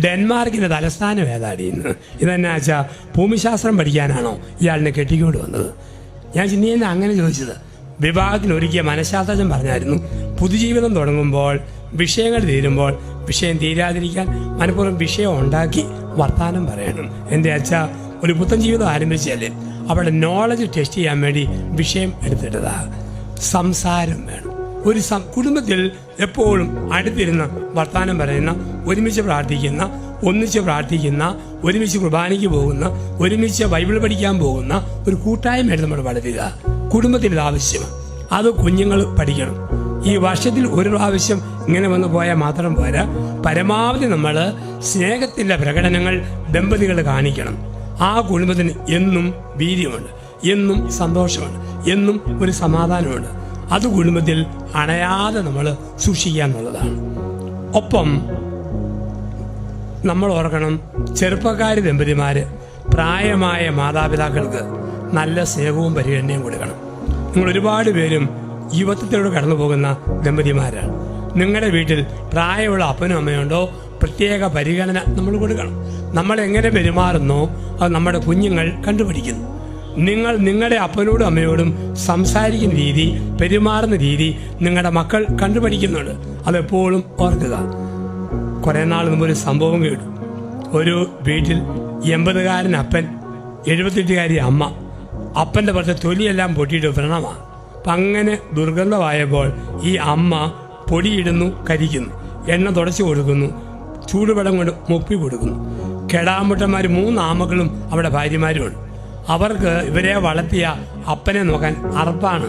ഡെൻമാർക്കിന്റെ തലസ്ഥാനം ഏതാടിയെന്ന്. ഇതെന്നാ വെച്ചാ ഭൂമിശാസ്ത്രം പഠിക്കാനാണോ ഇയാളിനെ കെട്ടിക്കൊണ്ട് വന്നത്? ഞാൻ ചിന്തിയെന്നെ അങ്ങനെ ചോദിച്ചത്. വിവാഹത്തിന് ഒരുക്കിയ മനഃശാസ്ത്രജ്ഞൻ പറഞ്ഞായിരുന്നു, പുതുജീവിതം തുടങ്ങുമ്പോൾ, വിഷയങ്ങൾ തീരുമ്പോൾ വിഷയം തീരാതിരിക്കാൻ മനഃപൂർവ്വം വിഷയം ഉണ്ടാക്കി വർത്താനം പറയണം. എൻ്റെ അച്ഛ ഒരു പുത്തൻ ജീവിതം ആരംഭിച്ചല്ലേ, അവിടെ നോളജ് ടെസ്റ്റ് ചെയ്യാൻ വേണ്ടി വിഷയം എടുത്തിട്ടതാ. സംസാരം വേണം. ഒരു കുടുംബത്തിൽ എപ്പോഴും അടുത്തിരുന്ന് വർത്താനം പറയുന്ന, ഒരുമിച്ച് പ്രാർത്ഥിക്കുന്ന, ഒന്നിച്ച് പ്രാർത്ഥിക്കുന്ന, ഒരുമിച്ച് കുർബാനയ്ക്ക് പോകുന്ന, ഒരുമിച്ച് ബൈബിൾ പഠിക്കാൻ പോകുന്ന ഒരു കൂട്ടായ്മയായിട്ട് നമ്മൾ വളരുക. കുടുംബത്തിൽ ഇത് ആവശ്യമാണ്. അത് കുഞ്ഞുങ്ങൾ പഠിക്കണം. ഈ വർഷത്തിൽ ഒരു പ്രാവശ്യം ഇങ്ങനെ വന്നു പോയാൽ മാത്രം പോരാ, പരമാവധി നമ്മൾ സ്നേഹത്തിൻ്റെ പ്രകടനങ്ങൾ ദമ്പതികൾ കാണിക്കണം. ആ കുടുംബത്തിന് എന്നും വീര്യമുണ്ട്, എന്നും സന്തോഷമുണ്ട്, എന്നും ഒരു സമാധാനമുണ്ട്. അത് കുടുംബത്തിൽ അണയാതെ നമ്മൾ സൂക്ഷിക്കുക എന്നുള്ളതാണ്. ഒപ്പം നമ്മൾ ഓർക്കണം, ചെറുപ്പക്കാരി ദമ്പതിമാര് പ്രായമായ മാതാപിതാക്കൾക്ക് നല്ല സ്നേഹവും പരിഗണനയും കൊടുക്കണം. നിങ്ങൾ ഒരുപാട് പേരും യുവത്വത്തിലൂടെ കടന്നു പോകുന്ന ദമ്പതിമാരാണ്. നിങ്ങളുടെ വീട്ടിൽ പ്രായമുള്ള അപ്പനും അമ്മയുണ്ടോ, പ്രത്യേക പരിഗണന നമ്മൾ കൊടുക്കണം. നമ്മൾ എങ്ങനെ പെരുമാറുന്നോ അത് നമ്മുടെ കുഞ്ഞുങ്ങൾ കണ്ടുപിടിക്കുന്നു. നിങ്ങൾ നിങ്ങളുടെ അപ്പനോടും അമ്മയോടും സംസാരിക്കുന്ന രീതി, പെരുമാറുന്ന രീതി നിങ്ങളുടെ മക്കൾ കണ്ടുപിടിക്കുന്നുണ്ട്. അതെപ്പോഴും ഓർക്കുക. കുറേ നാൾ മുമ്പ് ഒരു സംഭവം കേട്ടു. ഒരു വീട്ടിൽ 80-കാരൻ അപ്പൻ, 78-കാരി അമ്മ. അപ്പൻ്റെ പുറത്തെ തൊലിയെല്ലാം പൊട്ടിയിട്ട് വ്രണമാണ്. അപ്പം അങ്ങനെ ദുർഗന്ധമായപ്പോൾ ഈ അമ്മ പൊടിയിടുന്നു, കരിക്കുന്നു, എണ്ണ തുടച്ചു കൊടുക്കുന്നു, ചൂടുവെള്ളം കൊണ്ട് മുപ്പി കൊടുക്കുന്നു. കെടാമുട്ടന്മാർ 3 ആമകളും അവിടെ ഭാര്യമാരുമുണ്ട്. അവർക്ക് ഇവരെ വളർത്തിയ അപ്പനെ നോക്കാൻ അറപ്പാണ്.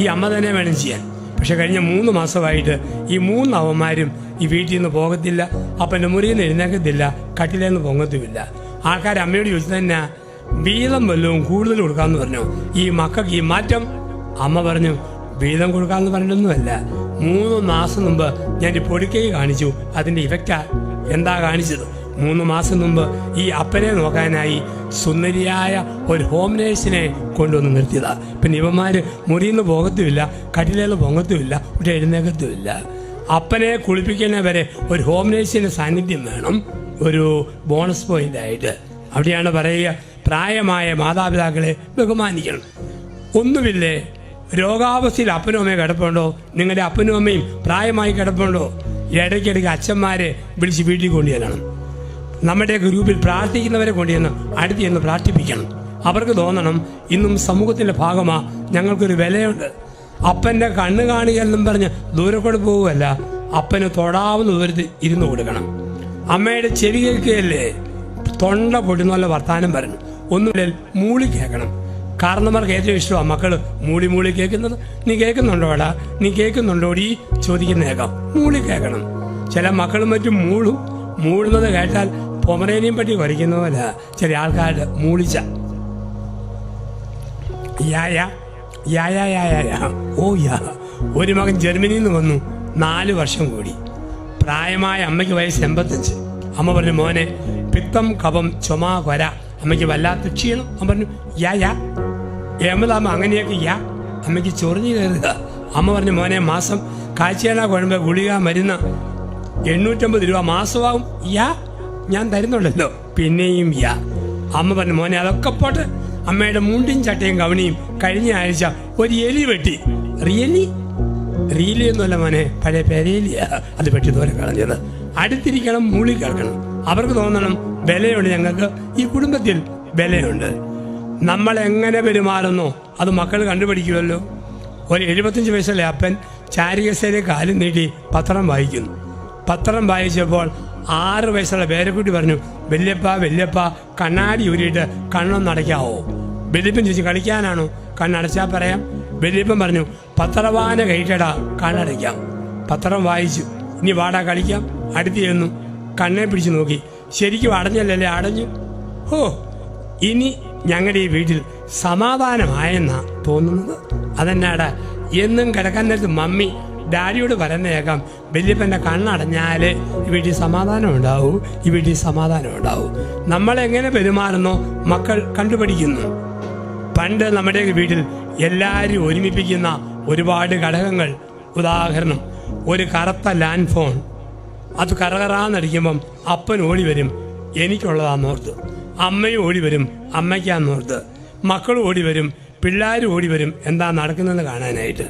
ഈ അമ്മ തന്നെ വേണം ചെയ്യാൻ. പക്ഷെ കഴിഞ്ഞ 3 മാസമായിട്ട് ഈ 3 അവന്മാരും ഈ വീട്ടിൽ നിന്ന് പോകത്തില്ല, അപ്പൻ്റെ മുറിയിൽ നിന്ന് എഴുന്നേക്കത്തില്ല, കട്ടിലേന്ന് പൊങ്ങത്തുമില്ല. ആൾക്കാർ അമ്മയോട് ചോദിച്ചത് തന്നെ, വീതം വല്ലതും കൂടുതൽ കൊടുക്കാമെന്ന് പറഞ്ഞു. ഈ മക്കൾക്ക് ഈ മാറ്റം. അമ്മ പറഞ്ഞു, വീതം കൊടുക്കാമെന്ന് പറഞ്ഞിട്ടൊന്നുമല്ല, 3 മാസം മുമ്പ് ഞാൻ ഈ പൊടിക്കൈ കാണിച്ചു, അതിൻ്റെ ഇഫക്റ്റാ. എന്താ കാണിച്ചത്? 3 മാസം മുമ്പ് ഈ അപ്പനെ നോക്കാനായി സുന്ദരിയായ ഒരു ഹോം നേഴ്സിനെ കൊണ്ടുവന്ന് നിർത്തിയതാ. പിന്നെ ഇവന്മാർ മുറിയിൽ നിന്ന് പോകത്തുമില്ല, കട്ടിലേന്ന് പൊങ്ങത്തുമില്ല, ഇവിടെ എഴുന്നേക്കത്തുമില്ല. അപ്പനെ കുളിപ്പിക്കുന്നവരെ ഒരു ഹോം നേഴ്സിന്റെ സാന്നിധ്യം വേണം, ഒരു ബോണസ് പോയിന്റ് ആയിട്ട്. അവിടെയാണ് പറയുക, പ്രായമായ മാതാപിതാക്കളെ ബഹുമാനിക്കണം. ഒന്നുമില്ലേ, രോഗാവസ്ഥയിൽ അപ്പനും അമ്മയും കിടപ്പുണ്ടോ? നിങ്ങളുടെ അപ്പനും അമ്മയും പ്രായമായി കിടപ്പുണ്ടോ? ഇടയ്ക്കിടയ്ക്ക് അച്ഛന്മാരെ വിളിച്ച് വീട്ടിൽ കൊണ്ടുചെല്ലണം. നമ്മുടെ ഗ്രൂപ്പിൽ പ്രാർത്ഥിക്കുന്നവരെ കൊണ്ടുചെന്ന് അടുത്ത് ചെന്ന് പ്രാർത്ഥിപ്പിക്കണം. അവർക്ക് തോന്നണം, ഇന്നും സമൂഹത്തിന്റെ ഭാഗമാ, ഞങ്ങൾക്കൊരു വിലയുണ്ട്. അപ്പൻ്റെ കണ്ണ് കാണുകയെന്നും പറഞ്ഞ് ദൂരക്കൂടെ പോവുകയല്ല, അപ്പന് തൊടാവുന്ന ദൂരത്തിൽ ഇരുന്ന് കൊടുക്കണം. അമ്മയുടെ ചെവി കേൾക്കുകയല്ലേ, തൊണ്ട പൊട്ടുന്ന വർത്താനം പറഞ്ഞു. ഒന്നുമില്ല, മൂളി കേൾക്കണം. കാരണന്മാർക്ക് ഏറ്റവും ഇഷ്ടമാണ് മക്കള് മൂളി മൂളി കേൾക്കുന്നത്. നീ കേൾക്കുന്നുണ്ടോടാ, നീ കേൾക്കുന്നുണ്ടോടി ചോദിക്കുന്നേക്കാം. മൂളി കേൾക്കണം. ചില മക്കളും മറ്റും മൂളുന്നത് കേട്ടാൽ പൊമറേനിയും പറ്റി കുറയ്ക്കുന്ന പോലെ ചില ആൾക്കാരുടെ മൂളിച്ച ഓ യാ. ഒരു മകൻ ജർമ്മനിയിൽ നിന്ന് വന്നു, 4 വർഷം കൂടി. പ്രായമായ അമ്മയ്ക്ക് വയസ്സ് 85. അമ്മ പറഞ്ഞു, മോനെ പിത്തം കഫം ചുമ കൊര, അമ്മയ്ക്ക് വല്ലാത്ത ക്ഷീണം. അമ്മ പറഞ്ഞു യാ. ഏമതാമ്മ അങ്ങനെയൊക്കെ അമ്മയ്ക്ക് ചൊറിഞ്ഞു കയറുക. അമ്മ പറഞ്ഞു, മോനെ മാസം കാഴ്ചയാനാ കുഴമ്പ് ഗുളിക മരുന്ന് 850 രൂപ മാസമാകും. ഞാൻ തരുന്നുണ്ടല്ലോ. പിന്നെയും അമ്മ പറഞ്ഞു, മോനെ അതൊക്കെ പോട്ടെ, അമ്മയുടെ മുണ്ടും ചട്ടയും കവണിയും കഴിഞ്ഞ ആഴ്ച ഒരു എലി വെട്ടി. റിയലി ഒന്നുമല്ല മോനെ, പഴയ പെരേലിയാ അത് വെട്ടി ദൂരെ കളഞ്ഞത്. അടുത്തിരിക്കണം, മൂളി കേൾക്കണം. അവർക്ക് തോന്നണം വിലയുണ്ട്, ഞങ്ങൾക്ക് ഈ കുടുംബത്തിൽ വിലയുണ്ട്. നമ്മൾ എങ്ങനെ പെരുമാറുന്നോ അത് മക്കൾ കണ്ടുപിടിക്കുമല്ലോ. ഒരു 75 വയസ്സുള്ള അപ്പൻ ചാരികസേരെ കാലും നീട്ടി പത്രം വായിക്കുന്നു. പത്രം വായിച്ചപ്പോൾ 6 വയസ്സുള്ള പേരക്കുട്ടി പറഞ്ഞു, വല്യപ്പ കണ്ണാടി ഊരിയിട്ട് കണ്ണൊന്നടയ്ക്കാവോ? വല്യപ്പൻ ചോദിച്ചു, കളിക്കാനാണോ? കണ്ണടച്ചാൽ പറയാം. വല്യപ്പൻ പറഞ്ഞു, പത്രവാന കഴിക്കടാ, കണ്ണടയ്ക്കാം. പത്രം വായിച്ചു. ഇനി വാടാ കളിക്കാം. അടുത്ത് ചെന്നു, കണ്ണെ പിടിച്ചു നോക്കി. ശരിക്കും അടഞ്ഞല്ലേ? അടഞ്ഞു. ഇനി ഞങ്ങളുടെ ഈ വീട്ടിൽ സമാധാനമായെന്നാ തോന്നുന്നത്. അതെന്നാടാ? എന്നും കിടക്കാൻ നേരത്ത് മമ്മി ഡാഡിയോട് പറയുന്നേക്കാം, വല്യപ്പൻ്റെ കണ്ണടഞ്ഞാലേ ഈ വീട്ടിൽ സമാധാനം ഉണ്ടാവൂ. നമ്മളെങ്ങനെ പെരുമാറുന്നോ മക്കൾ കണ്ടുപിടിക്കുന്നു. പണ്ട് നമ്മുടെ വീട്ടിൽ എല്ലാവരും ഒരുമിപ്പിക്കുന്ന ഒരുപാട് ഘടകങ്ങൾ. ഉദാഹരണം, ഒരു കറുത്ത ലാൻഡ് ഫോൺ. അത് കറകറാന്നടിക്കുമ്പം അപ്പൻ ഓടി വരും, എനിക്കുള്ളതാന്നോർത്ത്. അമ്മയും ഓടി വരും, അമ്മയ്ക്കാന്നോർത്ത്. മക്കളും ഓടി വരും, പിള്ളേരും ഓടി വരും, എന്താ നടക്കുന്നതെന്ന് കാണാനായിട്ട്.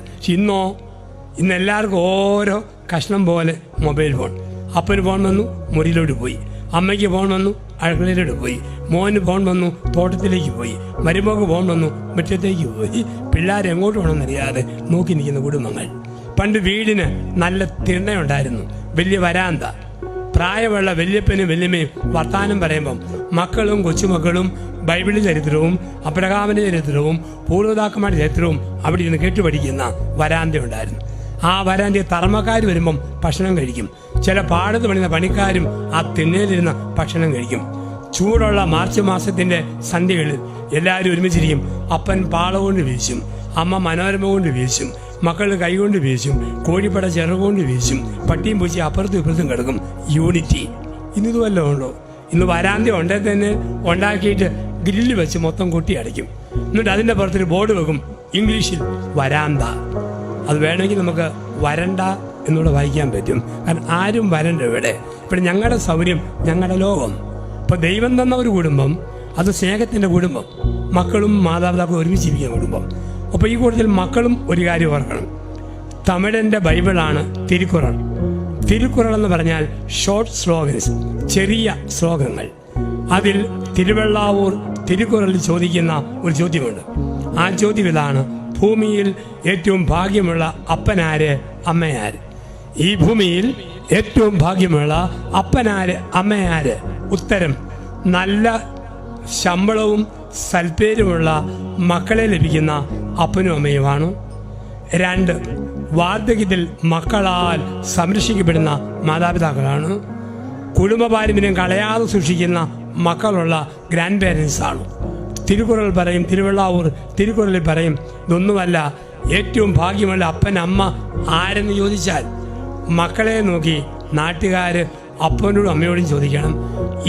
ഇന്ന് എല്ലാവർക്കും ഓരോ കഷ്ണം പോലെ മൊബൈൽ ഫോൺ. അപ്പന് ഫോൺ വന്നു, മുറിയിലോട്ട് പോയി. അമ്മയ്ക്ക് ഫോൺ വന്നു, അടുക്കളയിലോട്ട് പോയി. മോന് ഫോൺ വന്നു, തോട്ടത്തിലേക്ക് പോയി. മരുമോക്ക് ഫോൺ വന്നു, മുറ്റത്തേക്ക് പോയി. പിള്ളേർ എങ്ങോട്ട് പോകണമെന്നറിയാതെ നോക്കി നിൽക്കുന്ന കുടുംബങ്ങൾ. പണ്ട് വീടിന് നല്ല തിണ്ണയുണ്ടായിരുന്നു, വലിയ വരാന്ത. പ്രായമുള്ള വല്യപ്പനും വല്യമ്മയും വർത്താനം പറയുമ്പം മക്കളും കൊച്ചുമക്കളും ബൈബിള് ചരിത്രവും അബ്രഹാമിന്റെ ചരിത്രവും പൂർവ്വതാക്കന്മാരുടെ ചരിത്രവും അവിടെ ഇരുന്ന് കേട്ടുപഠിക്കുന്ന വരാന്ത ഉണ്ടായിരുന്നു. ആ വരാന്തയിൽ തറമക്കാർ വരുമ്പം ഭക്ഷണം കഴിക്കും. ചില പാടത്ത് പണിയുന്ന പണിക്കാരും ആ തിണ്ണയിലിരുന്ന് ഭക്ഷണം കഴിക്കും. ചൂടുള്ള മാർച്ച് മാസത്തിന്റെ സന്ധ്യകളിൽ എല്ലാവരും ഒരുമിച്ചിരിക്കും. അപ്പൻ പാള കൊണ്ട് വീശും, അമ്മ മനോരമ കൊണ്ട് വീശും, മക്കൾ കൈകൊണ്ട് വീശും, കോഴിപ്പട ചിറകൊണ്ട് വീശും, പട്ടിയും പൂച്ചി അപ്പുറത്തും ഇപ്പുറത്തും കിടക്കും. യൂണിറ്റി. ഇന്നിത് വല്ലതും ഉണ്ടോ? ഇന്ന് വരാന്ത ഉണ്ടേ തന്നെ ഉണ്ടാക്കിയിട്ട് ഗ്രില്ല് വെച്ച് മൊത്തം കൊട്ടി അടയ്ക്കും. എന്നിട്ട് അതിൻ്റെ പുറത്തൊരു ബോർഡ് വെക്കും, ഇംഗ്ലീഷിൽ വരാന്ത. അത് വേണമെങ്കിൽ നമുക്ക് വരണ്ട എന്നൂടെ വായിക്കാൻ പറ്റും. കാരണം ആരും വരണ്ട ഇവിടെ. ഇവിടെ ഞങ്ങളുടെ സൗകര്യം, ഞങ്ങളുടെ ലോകം. ഇപ്പം ദൈവം തന്ന ഒരു കുടുംബം, അത് സ്നേഹത്തിൻ്റെ കുടുംബം, മക്കളും മാതാപിതാക്കളും ഒരുമിച്ചിരിക്കുന്ന കുടുംബം. അപ്പോൾ ഈ കൂട്ടത്തിൽ മക്കളും ഒരു കാര്യം ഓർക്കണം. തമിഴൻ്റെ ബൈബിളാണ് തിരുക്കുറൾ. തിരുക്കുറൾ എന്ന് പറഞ്ഞാൽ ഷോർട്ട് സ്ലോഗൻസ്, ചെറിയ ശ്ലോകങ്ങൾ. അതിൽ തിരുവെള്ളാവൂർ തിരുക്കുറളിൽ ചോദിക്കുന്ന ഒരു ചോദ്യമുണ്ട്. ആ ചോദ്യം ഇതാണ്: ഭൂമിയിൽ ഏറ്റവും ഭാഗ്യമുള്ള അപ്പനാര്, അമ്മയാര്? ഈ ഭൂമിയിൽ ഏറ്റവും ഭാഗ്യമുള്ള അപ്പനാര്, അമ്മയാര്? ഉത്തരം: നല്ല ശമ്പളവും സൽപ്പേരുമുള്ള മക്കളെ ലഭിക്കുന്ന അപ്പനും അമ്മയുമാണ്. 2, വാർദ്ധക്യത്തിൽ മക്കളാൽ സംരക്ഷിക്കപ്പെടുന്ന മാതാപിതാക്കളാണ്. കുടുംബ പാരമ്പര്യം കളയാതെ സൂക്ഷിക്കുന്ന മക്കളുള്ള ഗ്രാൻഡ് പേരൻസ് ആണ്. തിരുക്കുറൾ പറയും, തിരുവെള്ളാവൂർ തിരുക്കുറളിൽ പറയും, ഇതൊന്നുമല്ല, ഏറ്റവും ഭാഗ്യമുള്ള അപ്പൻ അമ്മ ആരെന്ന് ചോദിച്ചാൽ മക്കളെ നോക്കി നാട്ടുകാർ അപ്പനോടും അമ്മയോടും ചോദിക്കണം,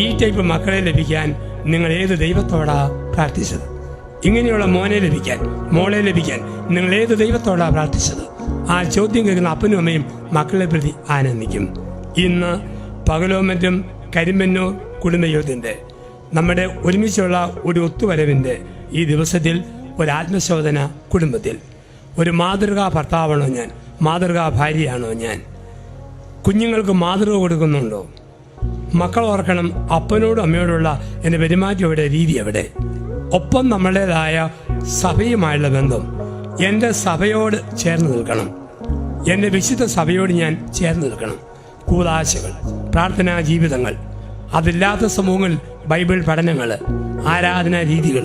ഈ ടൈപ്പ് മക്കളെ ലഭിക്കാൻ നിങ്ങൾ ഏത് ദൈവത്തോടാ പ്രാർത്ഥിച്ചത്? ഇങ്ങനെയുള്ള മോനെ ലഭിക്കാൻ, മോളെ ലഭിക്കാൻ നിങ്ങൾ ഏത് ദൈവത്തോടാ പ്രാർത്ഥിച്ചത്? ആ ചോദ്യം കേൾക്കുന്ന അപ്പനും അമ്മയും മക്കളെ പ്രതി ആനന്ദിക്കും. ഇന്ന് പകലോമറ്റും കരിമ്പന്നൂർ കുടുംബയോഗത്തിൻ്റെ നമ്മുടെ ഒരുമിച്ചുള്ള ഒരു ഒത്തുവരവിൻ്റെ ഈ ദിവസത്തിൽ ഒരു ആത്മശോധന കുടുംബത്തിൽ. ഒരു മാതൃകാ ഭർത്താവാണോ ഞാൻ? മാതൃകാ ഭാര്യയാണോ ഞാൻ? കുഞ്ഞുങ്ങൾക്ക് മാതൃക കൊടുക്കുന്നുണ്ടോ? മക്കൾ ഓർക്കണം, അപ്പനോടും അമ്മയോടുള്ള എൻ്റെ പെരുമാറ്റം എവിടെ, രീതി എവിടെ? ഒപ്പം നമ്മളുടേതായ സഭയുമായുള്ള ബന്ധം. എൻ്റെ സഭയോട് ചേർന്ന് നിൽക്കണം, എൻ്റെ വിശുദ്ധ സഭയോട് ഞാൻ ചേർന്ന് നിൽക്കണം. കൂതാശകൾ, പ്രാർത്ഥനാ ജീവിതങ്ങൾ, അതില്ലാത്ത സമൂഹങ്ങളിൽ ബൈബിൾ പഠനങ്ങൾ, ആരാധനാ രീതികൾ,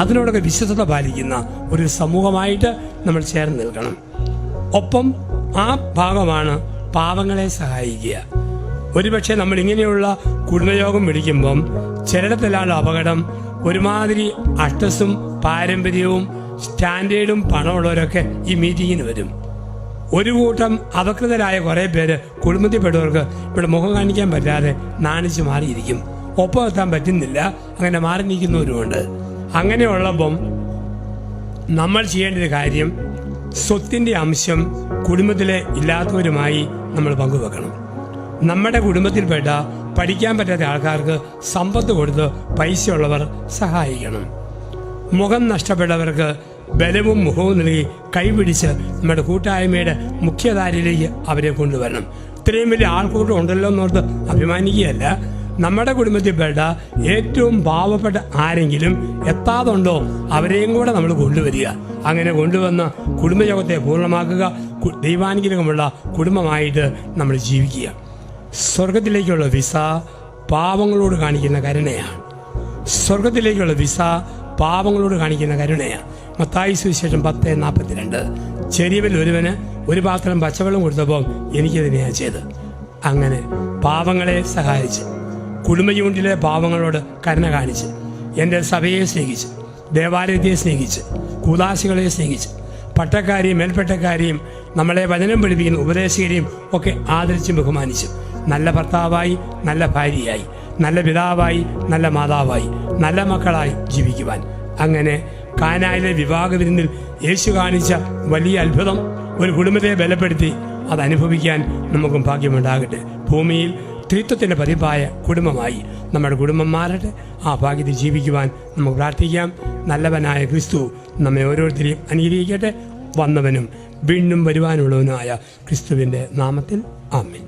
അതിനോടൊക്കെ വിശ്വസ്തത പാലിക്കുന്ന ഒരു സമൂഹമായിട്ട് നമ്മൾ ചേർന്ന് നിൽക്കണം. ഒപ്പം ആ ഭാഗമാണ് പാവങ്ങളെ സഹായിക്കുക. ഒരുപക്ഷെ നമ്മൾ ഇങ്ങനെയുള്ള കുടുംബയോഗം വിളിക്കുമ്പം ചിലയിടത്തെല്ലാം അപകടം, ഒരുമാതിരി അഷ്ടസും പാരമ്പര്യവും സ്റ്റാൻഡേർഡും പണമുള്ളവരൊക്കെ ഈ മീറ്റിങ്ങിന് വരും. ഒരു കൂട്ടം അപകൃതരായ കുറേ പേര് കുടുംബത്തിൽപ്പെട്ടവർക്ക് ഇവിടെ മുഖം കാണിക്കാൻ പറ്റാതെ നാണിച്ച് മാറിയിരിക്കും. ഒപ്പം എത്താൻ പറ്റുന്നില്ല, അങ്ങനെ മാറി നിൽക്കുന്നവരുമുണ്ട്. അങ്ങനെയുള്ളപ്പം നമ്മൾ ചെയ്യേണ്ട ഒരു കാര്യം, സ്വത്തിൻ്റെ അംശം കുടുംബത്തിലെ ഇല്ലാത്തവരുമായി നമ്മൾ പങ്കുവെക്കണം. നമ്മുടെ കുടുംബത്തിൽപ്പെട്ട പഠിക്കാൻ പറ്റാത്ത ആൾക്കാർക്ക് സമ്പത്ത് കൊടുത്ത് പൈസയുള്ളവർ സഹായിക്കണം. മുഖം നഷ്ടപ്പെട്ടവർക്ക് ബലവും മുഖവും നൽകി കൈപിടിച്ച് നമ്മുടെ കൂട്ടായ്മയുടെ മുഖ്യധാരയിലേക്ക് അവരെ കൊണ്ടുവരണം. ഇത്രയും വലിയ ആൾക്കൂട്ടം ഉണ്ടല്ലോ എന്നോർത്ത് അഭിമാനിക്കുകയല്ല. നമ്മുടെ കുടുംബത്തിൽപ്പെട്ട ഏറ്റവും പാവപ്പെട്ട ആരെങ്കിലും എത്താതുണ്ടോ അവരെയും കൂടെ നമ്മൾ കൊണ്ടുവരിക. അങ്ങനെ കൊണ്ടുവന്ന് കുടുംബയോഗത്തെ പൂർണ്ണമാക്കുക. ദൈവാനുഗ്രഹമുള്ള കുടുംബമായിട്ട് നമ്മൾ ജീവിക്കുക. സ്വർഗത്തിലേക്കുള്ള വിസ പാവങ്ങളോട് കാണിക്കുന്ന കരുണയാണ്. സ്വർഗത്തിലേക്കുള്ള വിസ പാവങ്ങളോട് കാണിക്കുന്ന കരുണയാണ്. മത്തായി സുവിശേഷം 10:42. ചെറിയവരിൽ ഒരുവന് ഒരു പാത്രം പച്ചവെള്ളം കൊടുത്തപ്പോൾ എനിക്കതിനെയാണ് ചെയ്ത്. അങ്ങനെ പാവങ്ങളെ സഹായിച്ച്, കുടുംബ യൂണിറ്റിലെ പാവങ്ങളോട് കരുണ കാണിച്ച്, എൻ്റെ സഭയെ സ്നേഹിച്ച്, ദേവാലയത്തെ സ്നേഹിച്ച്, കൂദാശികളെ സ്നേഹിച്ച്, പട്ടക്കാരെയും മേൽപ്പെട്ടക്കാരെയും നമ്മളെ വചനം പഠിപ്പിക്കുന്ന ഉപദേശകരെയും ഒക്കെ ആദരിച്ചും ബഹുമാനിച്ചും നല്ല ഭർത്താവായി, നല്ല ഭാര്യയായി, നല്ല പിതാവായി, നല്ല മാതാവായി, നല്ല മക്കളായി ജീവിക്കുവാൻ. അങ്ങനെ കാനായിലെ വിവാഹ വിരുന്നിൽ യേശു കാണിച്ച വലിയ അത്ഭുതം ഒരു കുടുംബത്തെ ബലപ്പെടുത്തി അതനുഭവിക്കാൻ നമുക്കും ഭാഗ്യമുണ്ടാകട്ടെ. ഭൂമിയിൽ ത്രിത്വത്തിൻ്റെ പതിപ്പായ കുടുംബമായി നമ്മുടെ കുടുംബം മാറട്ടെ. ആ ഭാഗ്യത്തിൽ ജീവിക്കുവാൻ നമുക്ക് പ്രാർത്ഥിക്കാം. നല്ലവനായ ക്രിസ്തു നമ്മെ ഓരോരുത്തരെയും അനുഗ്രഹിക്കട്ടെ. വന്നവനും വീണ്ടും വരുവാനുള്ളവനുമായ ക്രിസ്തുവിൻ്റെ നാമത്തിൽ ആമേൻ.